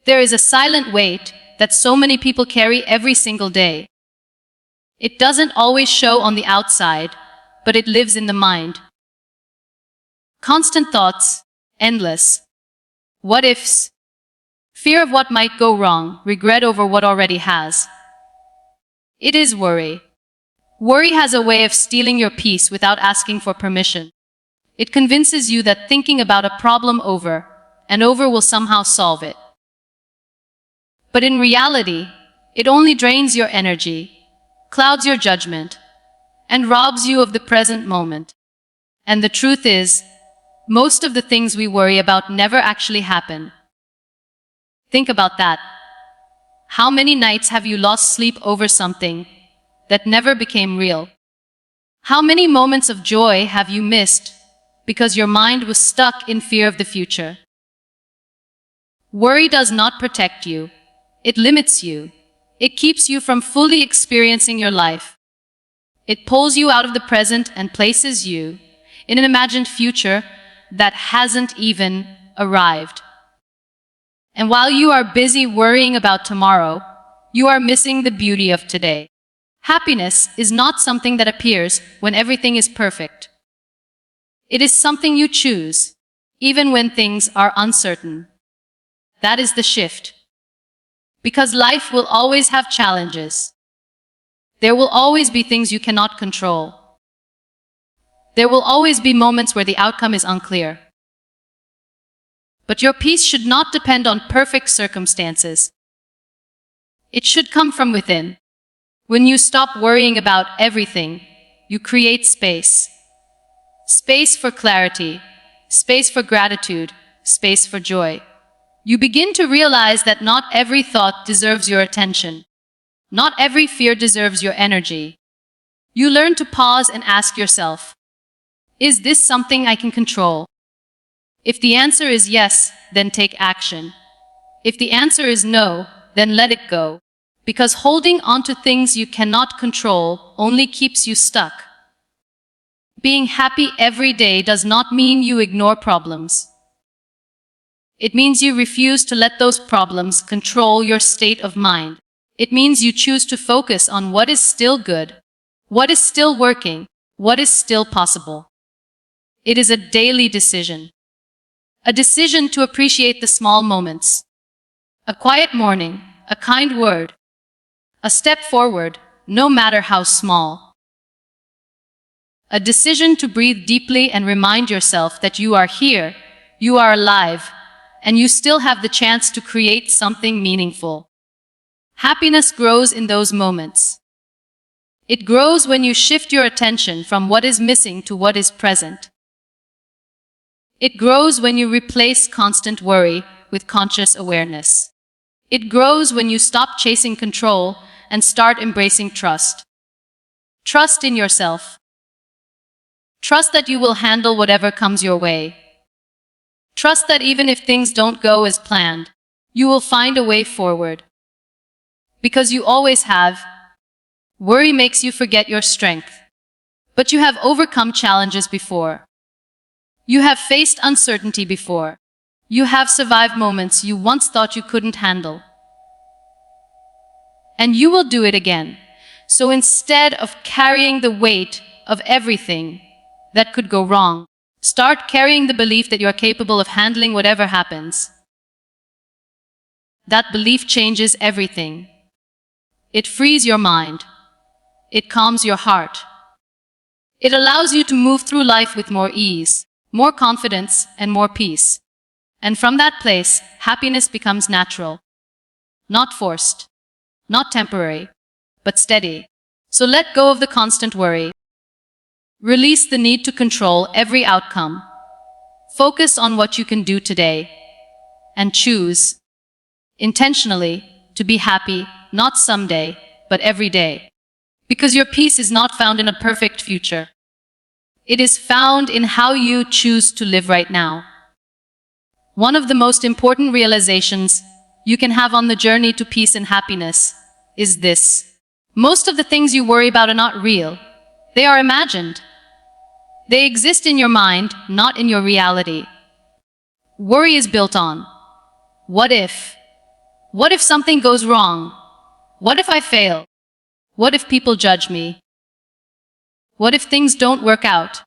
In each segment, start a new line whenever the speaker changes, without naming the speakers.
There is a silent weight that so many people carry every single day. It doesn't always show on the outside, but it lives in the mind. Constant thoughts, endless what ifs, fear of what might go wrong, regret over what already has. It is worry. Worry has a way of stealing your peace without asking for permission. It convinces you that thinking about a problem over and over will somehow solve it. But in reality, it only drains your energy, clouds your judgment, and robs you of the present moment. And the truth is, most of the things we worry about never actually happen. Think about that. How many nights have you lost sleep over something that never became real? How many moments of joy have you missed because your mind was stuck in fear of the future? Worry does not protect you. It limits you. It keeps you from fully experiencing your life. It pulls you out of the present and places you in an imagined future that hasn't even arrived. And while you are busy worrying about tomorrow, you are missing the beauty of today. Happiness is not something that appears when everything is perfect. It is something you choose, even when things are uncertain. That is the shift. Because life will always have challenges. There will always be things you cannot control. There will always be moments where the outcome is unclear. But your peace should not depend on perfect circumstances. It should come from within. When you stop worrying about everything, you create space. Space for clarity, space for gratitude, space for joy. You begin to realize that not every thought deserves your attention. Not every fear deserves your energy. You learn to pause and ask yourself, is this something I can control? If the answer is yes, then take action. If the answer is no, then let it go. Because holding on to things you cannot control only keeps you stuck. Being happy every day does not mean you ignore problems. It means you refuse to let those problems control your state of mind. It means you choose to focus on what is still good, what is still working, what is still possible. It is a daily decision. A decision to appreciate the small moments. A quiet morning, a kind word, a step forward, no matter how small. A decision to breathe deeply and remind yourself that you are here, you are alive, and you still have the chance to create something meaningful. Happiness grows in those moments. It grows when you shift your attention from what is missing to what is present. It grows when you replace constant worry with conscious awareness. It grows when you stop chasing control and start embracing trust. Trust in yourself. Trust that you will handle whatever comes your way. Trust that even if things don't go as planned, you will find a way forward. Because you always have. Worry makes you forget your strength. But you have overcome challenges before. You have faced uncertainty before. You have survived moments you once thought you couldn't handle. And you will do it again. So instead of carrying the weight of everything that could go wrong, start carrying the belief that you are capable of handling whatever happens. That belief changes everything. It frees your mind. It calms your heart. It allows you to move through life with more ease, more confidence, and more peace. And from that place, happiness becomes natural. Not forced. Not temporary. But steady. So let go of the constant worry. Release the need to control every outcome. Focus on what you can do today. And choose, intentionally, to be happy, not someday, but every day. Because your peace is not found in a perfect future. It is found in how you choose to live right now. One of the most important realizations you can have on the journey to peace and happiness is this. Most of the things you worry about are not real. They are imagined. They exist in your mind, not in your reality. Worry is built on what if, What if something goes wrong? What if I fail? What if people judge me? What if things don't work out?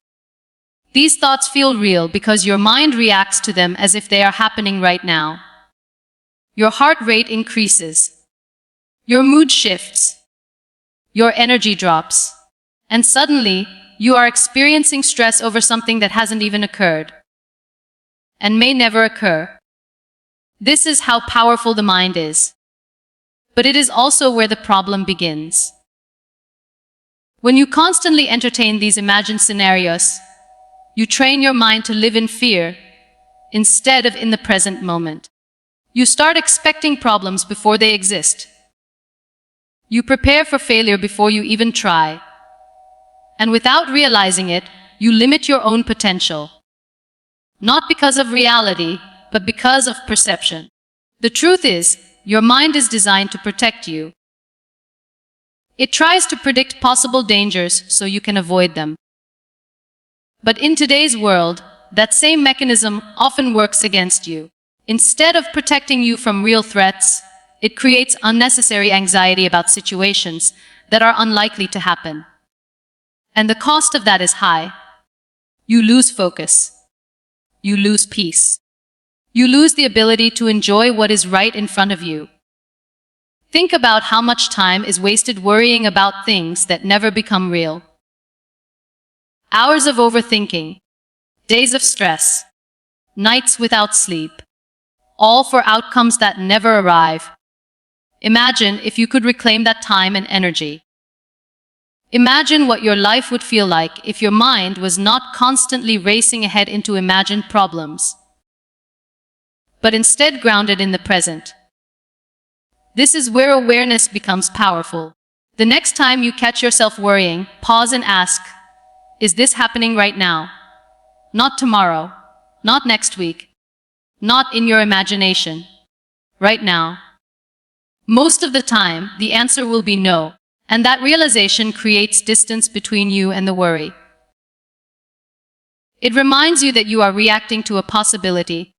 These thoughts feel real because your mind reacts to them as if they are happening right now. Your heart rate increases. Your mood shifts. Your energy drops. And suddenly, you are experiencing stress over something that hasn't even occurred and may never occur. This is how powerful the mind is. But it is also where the problem begins. When you constantly entertain these imagined scenarios, you train your mind to live in fear instead of in the present moment. You start expecting problems before they exist. You prepare for failure before you even try. And without realizing it, you limit your own potential. Not because of reality, but because of perception. The truth is, your mind is designed to protect you. It tries to predict possible dangers so you can avoid them. But in today's world, that same mechanism often works against you. Instead of protecting you from real threats, it creates unnecessary anxiety about situations that are unlikely to happen. And the cost of that is high. You lose focus. You lose peace. You lose the ability to enjoy what is right in front of you. Think about how much time is wasted worrying about things that never become real. Hours of overthinking, days of stress, nights without sleep, all for outcomes that never arrive. Imagine if you could reclaim that time and energy. Imagine what your life would feel like if your mind was not constantly racing ahead into imagined problems, but instead grounded in the present. This is where awareness becomes powerful. The next time you catch yourself worrying, pause and ask, is this happening right now? Not tomorrow, not next week, not in your imagination, right now. Most of the time, the answer will be no, and that realization creates distance between you and the worry. It reminds you that you are reacting to a possibility,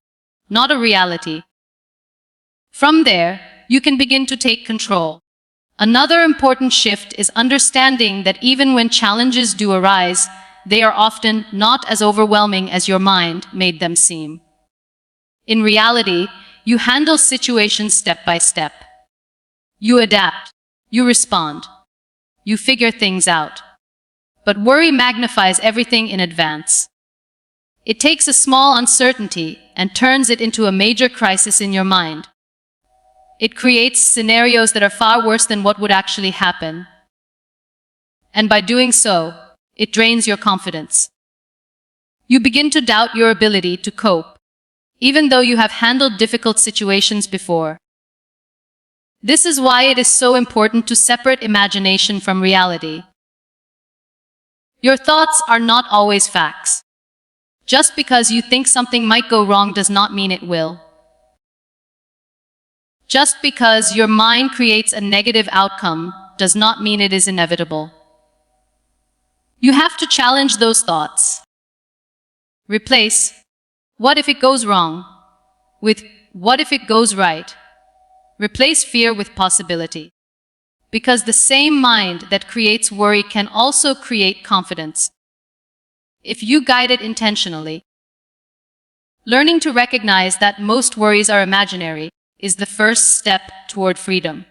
not a reality. From there, you can begin to take control. Another important shift is understanding that even when challenges do arise, they are often not as overwhelming as your mind made them seem. In reality, you handle situations step by step. You adapt. You respond. You figure things out. But worry magnifies everything in advance. It takes a small uncertainty and turns it into a major crisis in your mind. It creates scenarios that are far worse than what would actually happen. And by doing so, it drains your confidence. You begin to doubt your ability to cope, even though you have handled difficult situations before. This is why it is so important to separate imagination from reality. Your thoughts are not always facts. Just because you think something might go wrong does not mean it will. Just because your mind creates a negative outcome does not mean it is inevitable. You have to challenge those thoughts. Replace, what if it goes wrong, with, what if it goes right? Replace fear with possibility. Because the same mind that creates worry can also create confidence, if you guide it intentionally. Learning to recognize that most worries are imaginary is the first step toward freedom.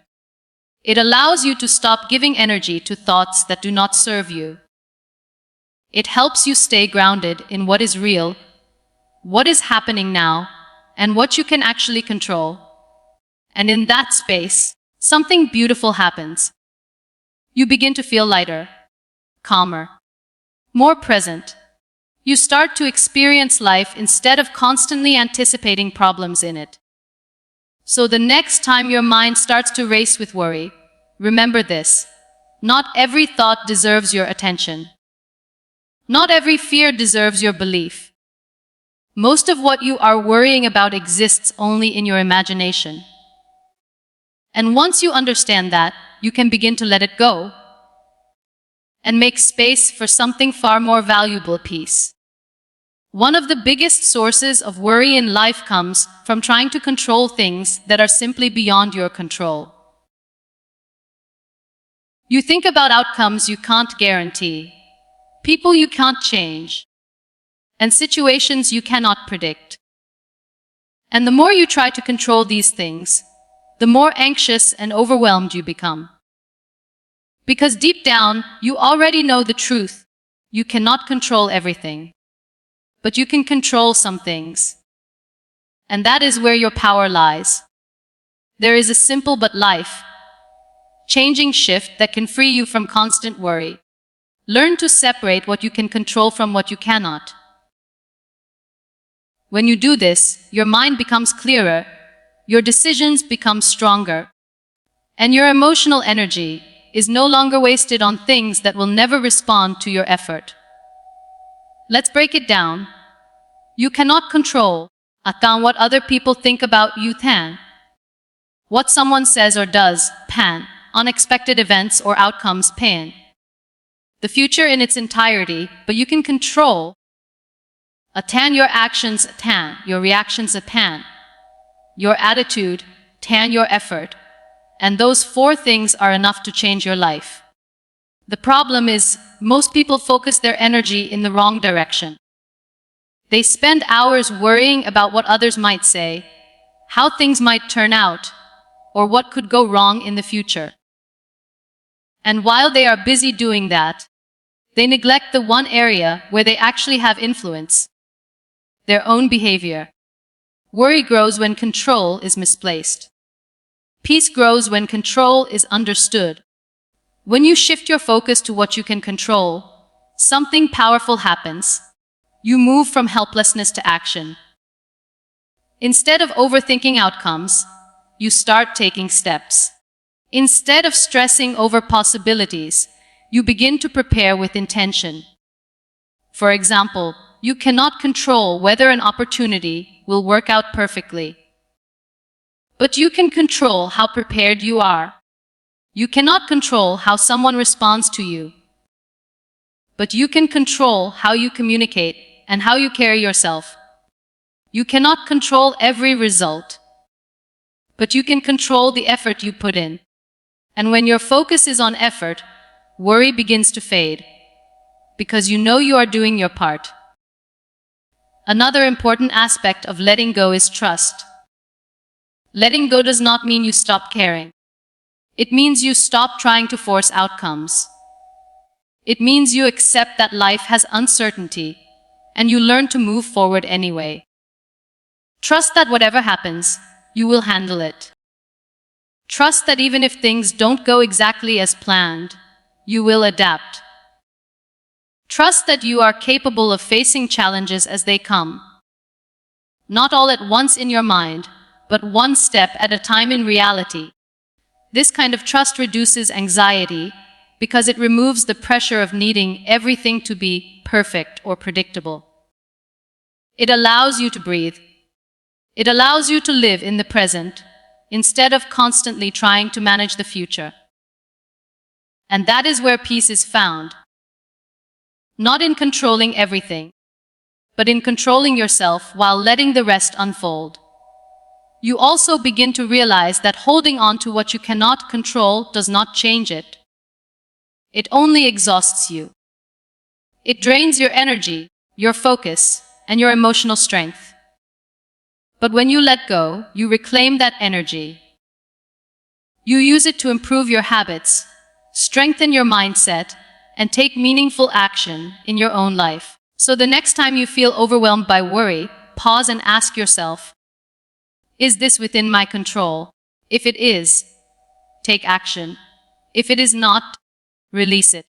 It allows you to stop giving energy to thoughts that do not serve you. It helps you stay grounded in what is real, what is happening now, and what you can actually control. And in that space, something beautiful happens. You begin to feel lighter, calmer, more present. You start to experience life instead of constantly anticipating problems in it. So the next time your mind starts to race with worry, remember this: not every thought deserves your attention. Not every fear deserves your belief. Most of what you are worrying about exists only in your imagination. And once you understand that, you can begin to let it go and make space for something far more valuable: peace. One of the biggest sources of worry in life comes from trying to control things that are simply beyond your control. You think about outcomes you can't guarantee, people you can't change, and situations you cannot predict. And the more you try to control these things, the more anxious and overwhelmed you become. Because deep down, you already know the truth. You cannot control everything. But you can control some things. And that is where your power lies. There is a simple but life-changing shift that can free you from constant worry. Learn to separate what you can control from what you cannot. When you do this, your mind becomes clearer, your decisions become stronger, and your emotional energy is no longer wasted on things that will never respond to your effort. Let's break it down. You cannot control what other people think about you, what someone says or does, unexpected events or outcomes, the future in its entirety, but you can control your actions, your reactions, your attitude, your effort. And those four things are enough to change your life. The problem is, most people focus their energy in the wrong direction. They spend hours worrying about what others might say, how things might turn out, or what could go wrong in the future. And while they are busy doing that, they neglect the one area where they actually have influence: their own behavior. Worry grows when control is misplaced. Peace grows when control is understood. When you shift your focus to what you can control, something powerful happens. You move from helplessness to action. Instead of overthinking outcomes, you start taking steps. Instead of stressing over possibilities, you begin to prepare with intention. For example, you cannot control whether an opportunity will work out perfectly. But you can control how prepared you are. You cannot control how someone responds to you. But you can control how you communicate and how you carry yourself. You cannot control every result. But you can control the effort you put in. And when your focus is on effort, worry begins to fade. Because you know you are doing your part. Another important aspect of letting go is trust. Letting go does not mean you stop caring. It means you stop trying to force outcomes. It means you accept that life has uncertainty, and you learn to move forward anyway. Trust that whatever happens, you will handle it. Trust that even if things don't go exactly as planned, you will adapt. Trust that you are capable of facing challenges as they come. Not all at once in your mind, but one step at a time in reality. This kind of trust reduces anxiety because it removes the pressure of needing everything to be perfect or predictable. It allows you to breathe. It allows you to live in the present instead of constantly trying to manage the future. And that is where peace is found. Not in controlling everything, but in controlling yourself while letting the rest unfold. You also begin to realize that holding on to what you cannot control does not change it. It only exhausts you. It drains your energy, your focus, and your emotional strength. But when you let go, you reclaim that energy. You use it to improve your habits, strengthen your mindset, and take meaningful action in your own life. So the next time you feel overwhelmed by worry, pause and ask yourself, is this within my control? If it is, take action. If it is not, release it.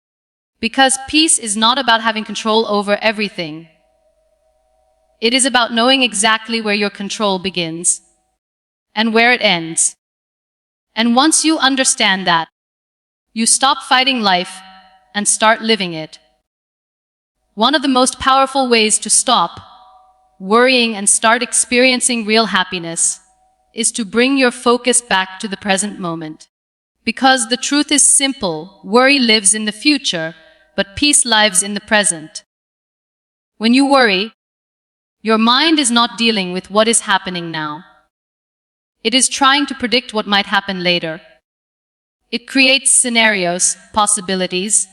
Because peace is not about having control over everything. It is about knowing exactly where your control begins and where it ends. And once you understand that, you stop fighting life and start living it. One of the most powerful ways to stop worrying and start experiencing real happiness is to bring your focus back to the present moment. Because the truth is simple, worry lives in the future, but peace lives in the present. When you worry, Your mind is not dealing with what is happening now. It is trying to predict what might happen later. It creates scenarios, possibilities,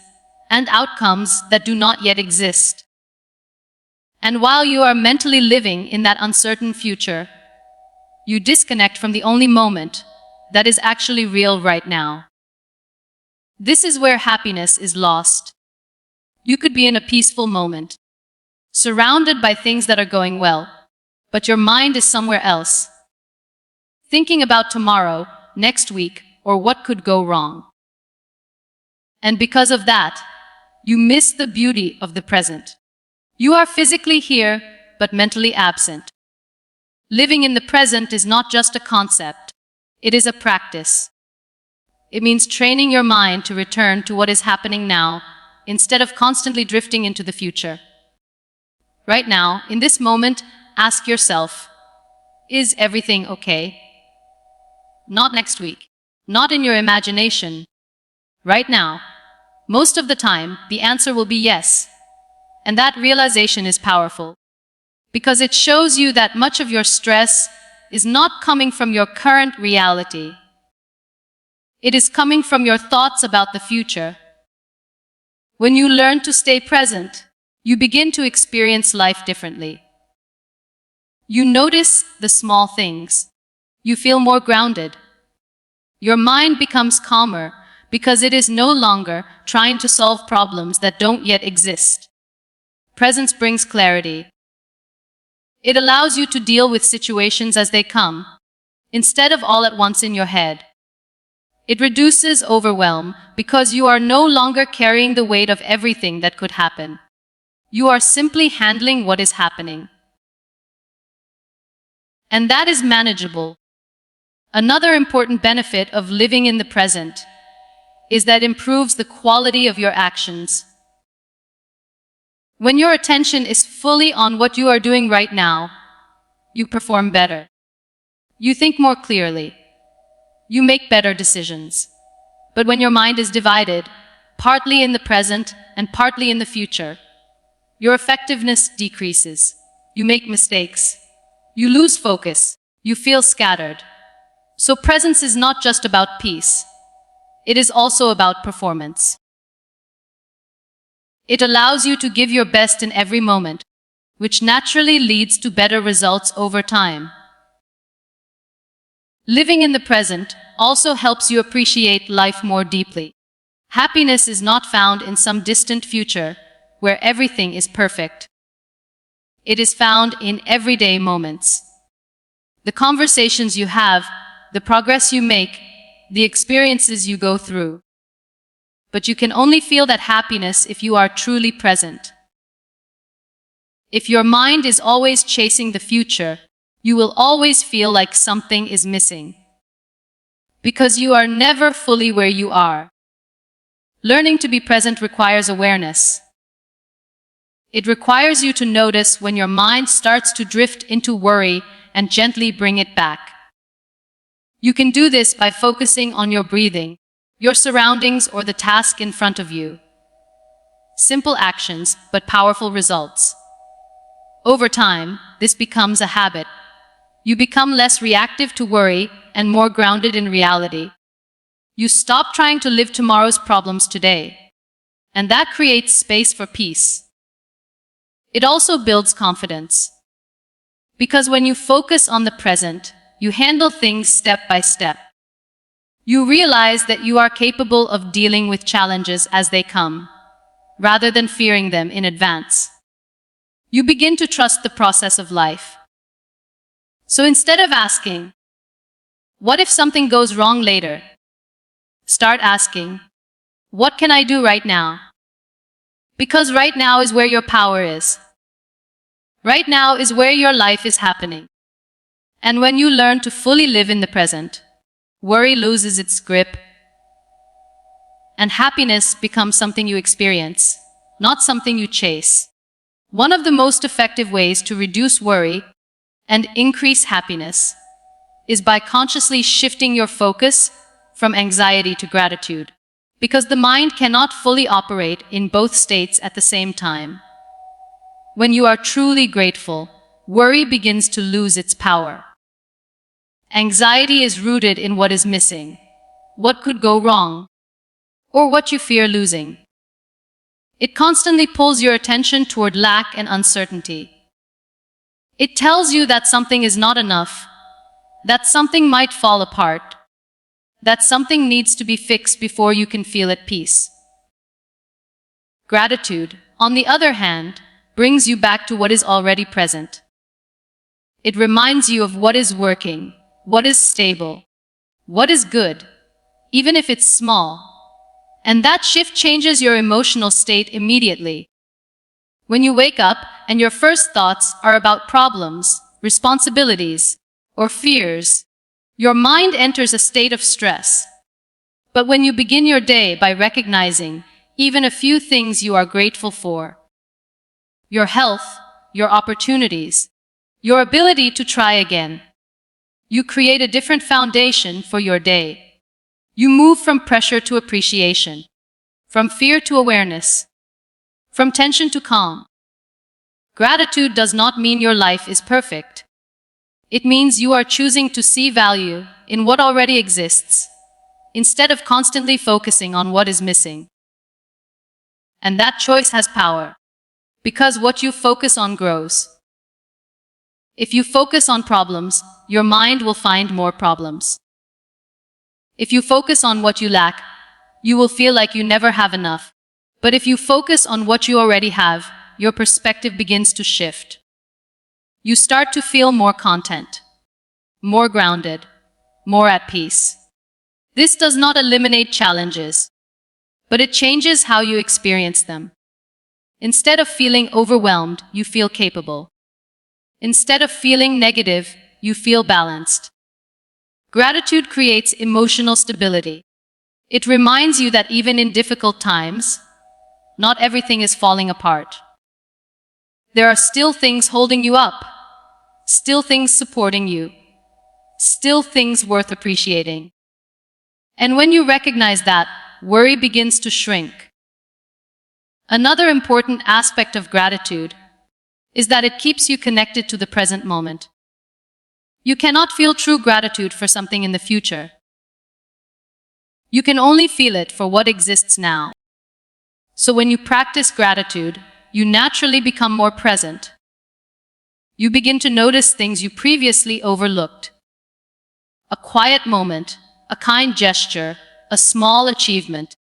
and outcomes that do not yet exist. And while you are mentally living in that uncertain future, you disconnect from the only moment that is actually real right now. This is where happiness is lost. You could be in a peaceful moment, surrounded by things that are going well, but your mind is somewhere else, thinking about tomorrow, next week, or what could go wrong. And because of that, you miss the beauty of the present. You are physically here, but mentally absent. Living in the present is not just a concept, it is a practice. It means training your mind to return to what is happening now, instead of constantly drifting into the future. Right now, in this moment, ask yourself, is everything okay? Not next week, not in your imagination. Right now. Most of the time, the answer will be yes. And that realization is powerful, because it shows you that much of your stress is not coming from your current reality. It is coming from your thoughts about the future. When you learn to stay present, you begin to experience life differently. You notice the small things. You feel more grounded. Your mind becomes calmer because it is no longer trying to solve problems that don't yet exist. Presence brings clarity. It allows you to deal with situations as they come, instead of all at once in your head. It reduces overwhelm because you are no longer carrying the weight of everything that could happen. You are simply handling what is happening. And that is manageable. Another important benefit of living in the present is that it improves the quality of your actions. When your attention is fully on what you are doing right now, you perform better. You think more clearly. You make better decisions. But when your mind is divided, partly in the present and partly in the future, your effectiveness decreases. You make mistakes. You lose focus. You feel scattered. So presence is not just about peace. It is also about performance. It allows you to give your best in every moment, which naturally leads to better results over time. Living in the present also helps you appreciate life more deeply. Happiness is not found in some distant future where everything is perfect. It is found in everyday moments. The conversations you have, the progress you make, the experiences you go through. But you can only feel that happiness if you are truly present. If your mind is always chasing the future, you will always feel like something is missing, because you are never fully where you are. Learning to be present requires awareness. It requires you to notice when your mind starts to drift into worry and gently bring it back. You can do this by focusing on your breathing, your surroundings, or the task in front of you. Simple actions, but powerful results. Over time, this becomes a habit. You become less reactive to worry and more grounded in reality. You stop trying to live tomorrow's problems today, and that creates space for peace. It also builds confidence, because when you focus on the present, you handle things step by step. You realize that you are capable of dealing with challenges as they come, rather than fearing them in advance. You begin to trust the process of life. So instead of asking, what if something goes wrong later? Start asking, what can I do right now? Because right now is where your power is. Right now is where your life is happening. And when you learn to fully live in the present, worry loses its grip, and happiness becomes something you experience, not something you chase. One of the most effective ways to reduce worry and increase happiness is by consciously shifting your focus from anxiety to gratitude, because the mind cannot fully operate in both states at the same time. When you are truly grateful, worry begins to lose its power. Anxiety is rooted in what is missing, what could go wrong, or what you fear losing. It constantly pulls your attention toward lack and uncertainty. It tells you that something is not enough, that something might fall apart, that something needs to be fixed before you can feel at peace. Gratitude, on the other hand, brings you back to what is already present. It reminds you of what is working, what is stable, what is good, even if it's small. And that shift changes your emotional state immediately. When you wake up and your first thoughts are about problems, responsibilities, or fears, your mind enters a state of stress. But when you begin your day by recognizing even a few things you are grateful for, your health, your opportunities, your ability to try again, you create a different foundation for your day. You move from pressure to appreciation, from fear to awareness, from tension to calm. Gratitude does not mean your life is perfect. It means you are choosing to see value in what already exists, instead of constantly focusing on what is missing. And that choice has power, because what you focus on grows. If you focus on problems, your mind will find more problems. If you focus on what you lack, you will feel like you never have enough. But if you focus on what you already have, your perspective begins to shift. You start to feel more content, more grounded, more at peace. This does not eliminate challenges, but it changes how you experience them. Instead of feeling overwhelmed, you feel capable. Instead of feeling negative, you feel balanced. Gratitude creates emotional stability. It reminds you that even in difficult times, not everything is falling apart. There are still things holding you up, still things supporting you, still things worth appreciating. And when you recognize that, worry begins to shrink. Another important aspect of gratitude is that it keeps you connected to the present moment. You cannot feel true gratitude for something in the future. You can only feel it for what exists now. So when you practice gratitude, you naturally become more present. You begin to notice things you previously overlooked. A quiet moment, a kind gesture, a small achievement.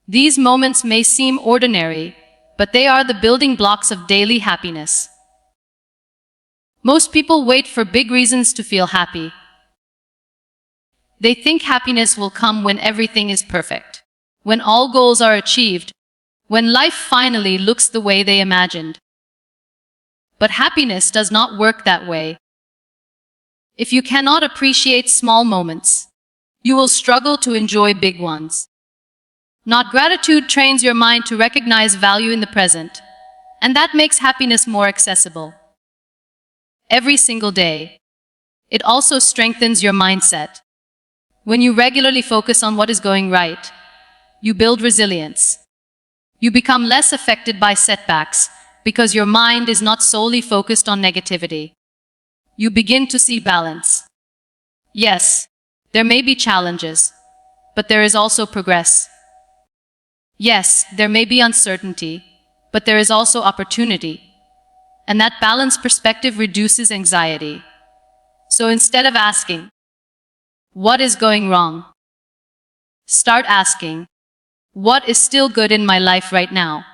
These moments may seem ordinary, but they are the building blocks of daily happiness. Most people wait for big reasons to feel happy. They think happiness will come when everything is perfect, when all goals are achieved, when life finally looks the way they imagined. But happiness does not work that way. If you cannot appreciate small moments, you will struggle to enjoy big ones. Not gratitude trains your mind to recognize value in the present, and that makes happiness more accessible. Every single day. It also strengthens your mindset. When you regularly focus on what is going right, you build resilience. You become less affected by setbacks because your mind is not solely focused on negativity. You begin to see balance. Yes, there may be challenges, but there is also progress. Yes, there may be uncertainty, but there is also opportunity. And that balanced perspective reduces anxiety. So instead of asking, what is going wrong? Start asking, what is still good in my life right now?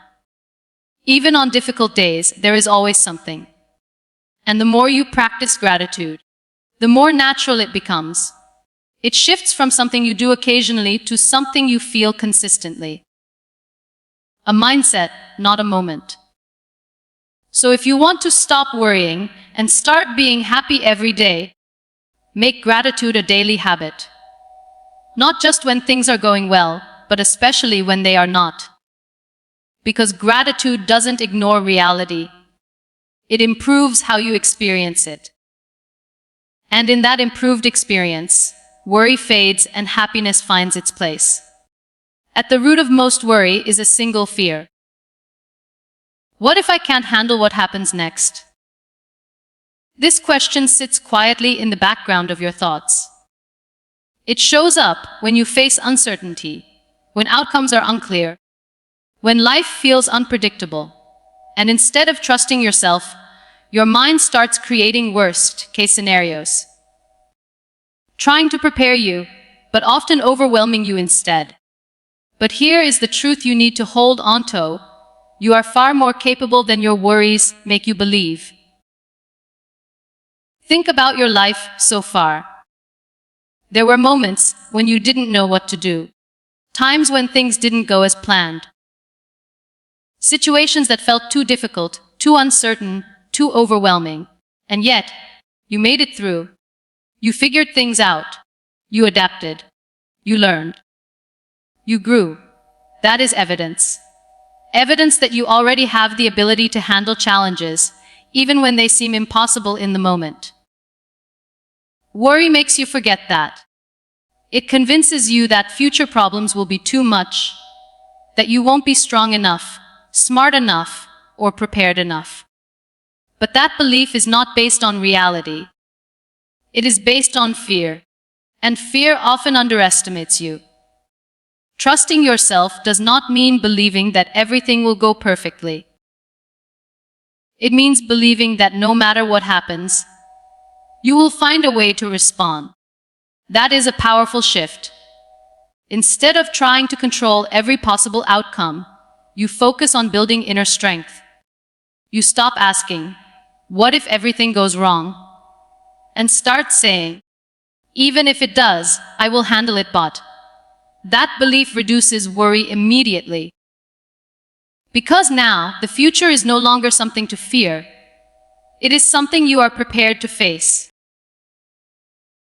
Even on difficult days, there is always something. And the more you practice gratitude, the more natural it becomes. It shifts from something you do occasionally to something you feel consistently. A mindset, not a moment. So if you want to stop worrying and start being happy every day, make gratitude a daily habit. Not just when things are going well, but especially when they are not. Because gratitude doesn't ignore reality. It improves how you experience it. And in that improved experience, worry fades and happiness finds its place. At the root of most worry is a single fear. What if I can't handle what happens next? This question sits quietly in the background of your thoughts. It shows up when you face uncertainty, when outcomes are unclear, when life feels unpredictable, and instead of trusting yourself, your mind starts creating worst-case scenarios, trying to prepare you, but often overwhelming you instead. But here is the truth you need to hold on to. You are far more capable than your worries make you believe. Think about your life so far. There were moments when you didn't know what to do, times when things didn't go as planned, situations that felt too difficult, too uncertain, too overwhelming. And yet, you made it through. You figured things out. You adapted. You learned. You grew. That is evidence. Evidence that you already have the ability to handle challenges, even when they seem impossible in the moment. Worry makes you forget that. It convinces you that future problems will be too much, that you won't be strong enough, smart enough, or prepared enough. But that belief is not based on reality. It is based on fear, and fear often underestimates you. Trusting yourself does not mean believing that everything will go perfectly. It means believing that no matter what happens, you will find a way to respond. That is a powerful shift. Instead of trying to control every possible outcome, you focus on building inner strength. You stop asking, "What if everything goes wrong?" and start saying, "Even if it does, I will handle it." But that belief reduces worry immediately. Because now, the future is no longer something to fear. It is something you are prepared to face.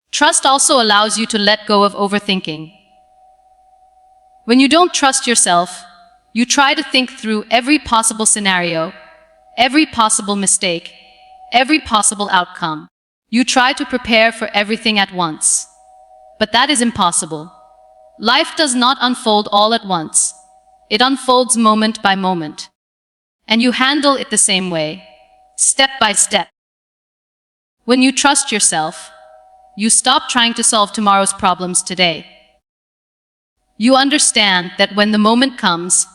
Trust also allows you to let go of overthinking. When you don't trust yourself, you try to think through every possible scenario, every possible mistake, every possible outcome. You try to prepare for everything at once. But that is impossible. Life does not unfold all at once. It unfolds moment by moment. And you handle it the same way, step by step. When you trust yourself, you stop trying to solve tomorrow's problems today. You understand that when the moment comes,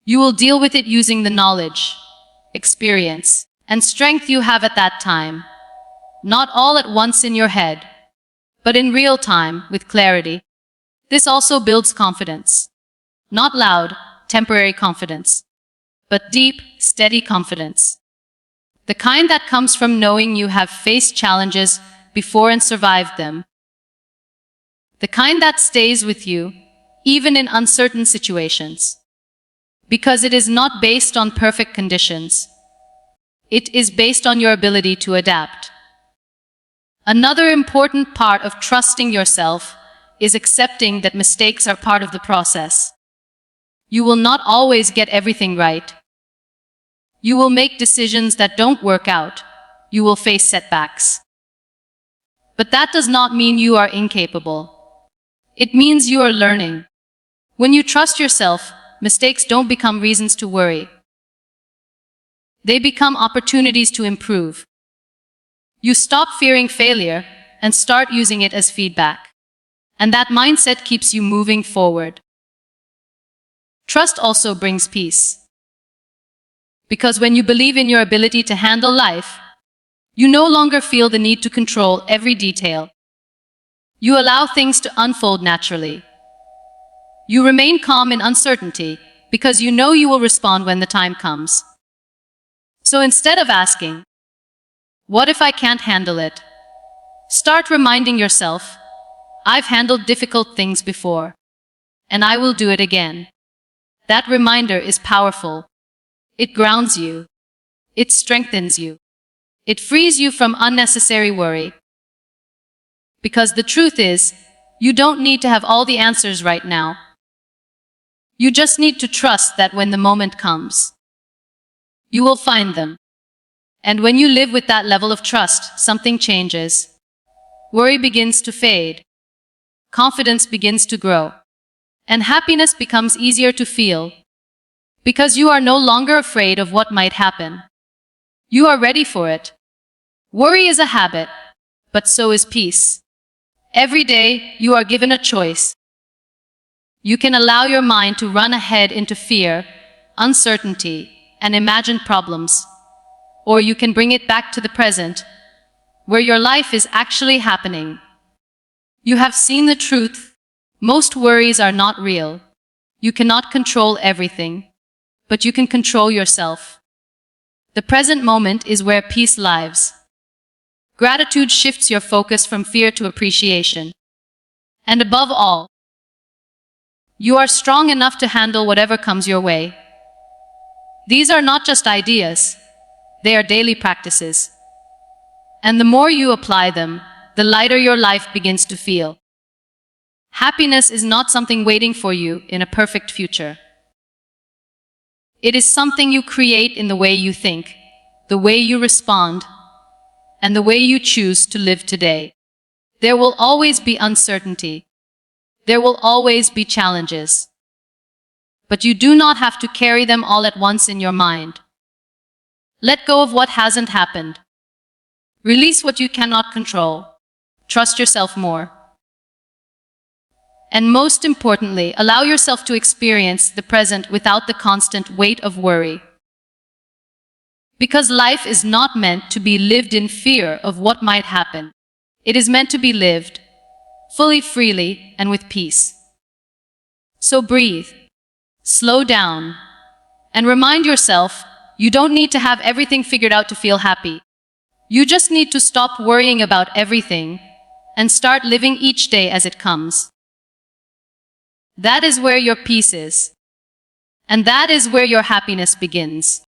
you will deal with it using the knowledge, experience, and strength you have at that time. Not all at once in your head, but in real time, with clarity. This also builds confidence. Not loud, temporary confidence, but deep, steady confidence. The kind that comes from knowing you have faced challenges before and survived them. The kind that stays with you, even in uncertain situations. Because it is not based on perfect conditions. It is based on your ability to adapt. Another important part of trusting yourself is accepting that mistakes are part of the process. You will not always get everything right. You will make decisions that don't work out. You will face setbacks. But that does not mean you are incapable. It means you are learning. When you trust yourself, mistakes don't become reasons to worry. They become opportunities to improve. You stop fearing failure and start using it as feedback. And that mindset keeps you moving forward. Trust also brings peace. Because when you believe in your ability to handle life, you no longer feel the need to control every detail. You allow things to unfold naturally. You remain calm in uncertainty because you know you will respond when the time comes. So instead of asking, "What if I can't handle it?" start reminding yourself, "I've handled difficult things before, and I will do it again." That reminder is powerful. It grounds you. It strengthens you. It frees you from unnecessary worry. Because the truth is, you don't need to have all the answers right now. You just need to trust that when the moment comes, you will find them. And when you live with that level of trust, something changes. Worry begins to fade. Confidence begins to grow. And happiness becomes easier to feel. Because you are no longer afraid of what might happen. You are ready for it. Worry is a habit, but so is peace. Every day, you are given a choice. You can allow your mind to run ahead into fear, uncertainty, and imagined problems. Or you can bring it back to the present, where your life is actually happening. You have seen the truth. Most worries are not real. You cannot control everything, but you can control yourself. The present moment is where peace lives. Gratitude shifts your focus from fear to appreciation. And above all, you are strong enough to handle whatever comes your way. These are not just ideas, they are daily practices. And the more you apply them, the lighter your life begins to feel. Happiness is not something waiting for you in a perfect future. It is something you create in the way you think, the way you respond, and the way you choose to live today. There will always be uncertainty. There will always be challenges. But you do not have to carry them all at once in your mind. Let go of what hasn't happened. Release what you cannot control. Trust yourself more. And most importantly, allow yourself to experience the present without the constant weight of worry. Because life is not meant to be lived in fear of what might happen. It is meant to be lived fully, freely, and with peace. So breathe, slow down, and remind yourself you don't need to have everything figured out to feel happy. You just need to stop worrying about everything and start living each day as it comes. That is where your peace is, and that is where your happiness begins.